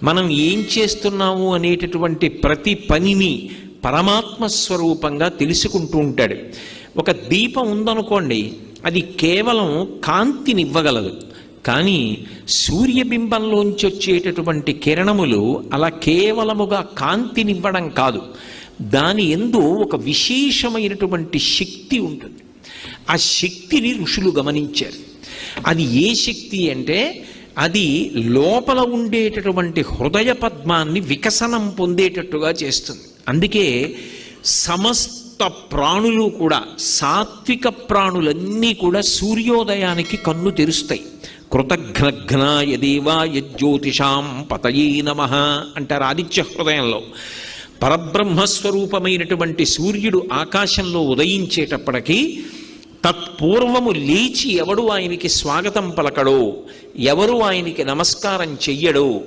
మనం ఏం చేస్తున్నాము అనేటటువంటి ప్రతి పనిని పరమాత్మ స్వరూపంగా తెలుసుకుంటూ ఉంటాడు. ఒక దీపం ఉందనుకోండి, అది కేవలం కాంతినివ్వగలదు, కానీ సూర్యబింబంలోంచి వచ్చేటటువంటి కిరణములు అలా కేవలముగా కాంతినివ్వడం కాదు, దాని యందు ఒక విశేషమైనటువంటి శక్తి ఉంటుంది. ఆ శక్తిని ఋషులు గమనించారు. అది ఏ శక్తి అంటే, అది లోపల ఉండేటటువంటి హృదయ పద్మాన్ని వికసనం పొందేటట్టుగా చేస్తుంది. అందుకే సమస్త ప్రాణులు కూడా, సాత్విక ప్రాణులన్నీ కూడా సూర్యోదయానికి కన్ను తెరుస్తాయి. కృతఘ్నఘ్నాయ దేవాయ జ్యోతిషాం పతయే నమః అంటారు ఆదిత్య హృదయంలో. పరబ్రహ్మస్వరూపమైనటువంటి సూర్యుడు ఆకాశంలో ఉదయించేటప్పటికీ తత్పూర్వము లేచి ఎవడు ఆయనకి స్వాగతం పలకడో, ఎవరు ఆయనకి నమస్కారం చెయ్యడో